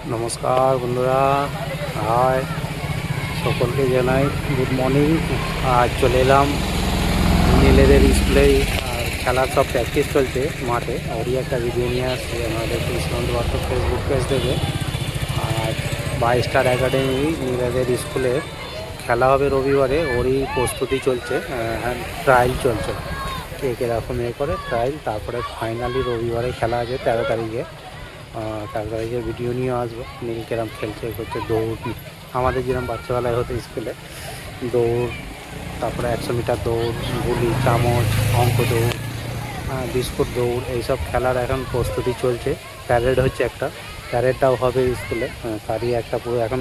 নমস্কার বন্ধুরা, হাই সকলকে জানাই গুড মর্নিং। আজ চলে এলাম নীলেদের স্কুলে। আর খেলার সব প্র্যাকটিস চলছে মাঠে, ওরই একটা ভিডিও নিয়ে আসছি আমাদের কৃষ্ণন্ত বার্তা ফেসবুক পেজ থেকে। আর 22 স্টার একাডেমি নীলেদের স্কুলে খেলা হবে রবিবারে, ওরই প্রস্তুতি চলছে, ট্রায়াল চলছে। কে কীরকম করে ট্রায়াল, তারপরে ফাইনালি রবিবারে খেলা আছে 13 তারিখে। 13 তারিখে ভিডিও নিয়ে আসবো নীল কেরাম খেলছে, করছে দৌড়, আমাদের যেরকম বাচ্চাবেলায় হতো স্কুলে দৌড়, তারপরে 100 মিটার দৌড়, গুলি চামচ, অঙ্ক দৌড়, বিস্কুট দৌড়, এইসব খেলার এখন প্রস্তুতি চলছে। প্যারেড হচ্ছে একটা, প্যারেডটাও হবে স্কুলে, তারই একটা পুরো এখন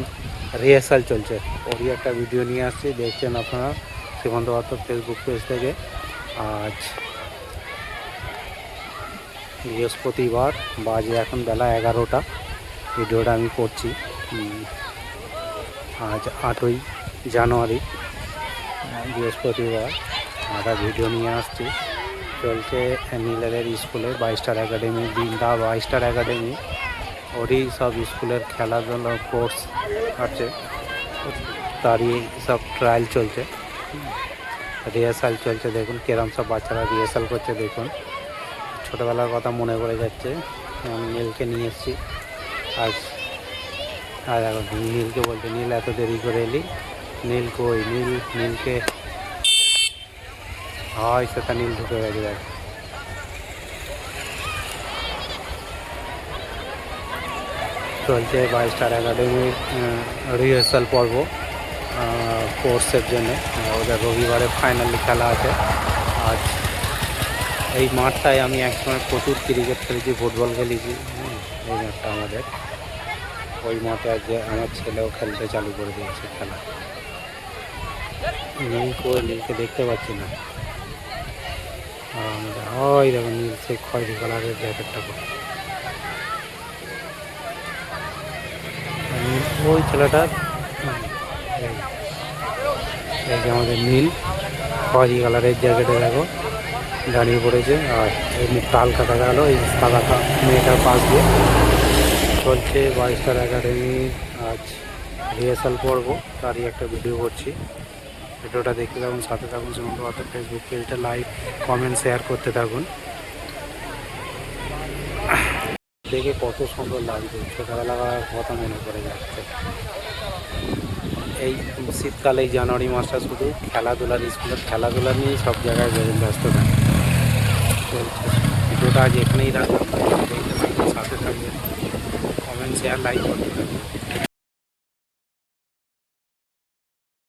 রিহার্সাল চলছে। ওরই একটা ভিডিও নিয়ে আসছি, দেখছেন আপনারা শ্রীমন্ত বার্তা ফেসবুক পেজ থেকে। আজ বৃহস্পতিবার, বাজে এখন বেলা 11টা, ভিডিওটা আমি করছি। আজ 8ই জানুয়ারি, বৃহস্পতিবার। একটা ভিডিও নিয়ে আসছি, চলছে নীলেদের স্কুলে 22 স্টার একাডেমি, দিনদা 22 স্টার একাডেমি, ওরই সব স্কুলের খেলাধুলো কোর্স আছে, তারই সব ট্রায়াল চলছে, রিহার্সাল চলছে। দেখুন কেরম সব বাচ্চারা রিহার্সাল করছে, দেখুন ছোটোবেলার কথা মনে পড়ে যাচ্ছে। আমি নীলকে নিয়ে এসেছি আজ। আর এখন নীলকে বলতে, নীল এত দেরি করে এলি, নীল কই, নীলকে হয় সেটা নীল ঢুকে গেছে। দেখ চলছে 22 স্টার একাডেমির রিহার্সাল পর্ব কোর্সের জন্যে। ওদের রবিবারে ফাইনালি খেলা আছে। আজ এই মাঠটায় আমি একসময় প্রচুর ক্রিকেট খেলেছি, ফুটবল খেলেছি। এই মাঠটা আমাদের, ওই মাঠে আজকে আমার ছেলেও খেলতে চালু করে দিয়েছে খেলা। নীলকে দেখতে পাচ্ছি না। আর আমাদের ওই দেখো নীল, সেই খয়েরি কালারের জ্যাকেটটা পরে, ওই ছেলেটা, এই যে আমাদের নীল খয়েরি কালারের জ্যাকেটে দেখো দাঁড়িয়ে পড়েছে। আর এই মুখটা হালকা দেখা গেল এই সাদা মেয়েটার পাশ দিয়ে। চলছে 22 স্টার একাডেমি আজ রিহার্সাল পর্ব, তারই একটা ভিডিও করছি। ভিডিওটা দেখতে থাকুন, সাথে থাকুন, শ্রীমন্ত বার্তা ফেসবুক পেজটা লাইক কমেন্ট শেয়ার করতে থাকুন। দেখে কত সুন্দর লাগছে, ছোটোবেলার কথা মনে পড়ে যাচ্ছে। এই শীতকালে এই জানুয়ারি মাসটা শুধু খেলাধুলার, স্কুলের খেলাধুলা নিয়েই সব জায়গায় ব্যস্ত থাকে। চলছে ভিডিওটা আজ এখানেই রাখলাম, দেখতে থাকুন, সাথে থাকবেন, কমেন্ট শেয়ার লাইক করতে থাকুন।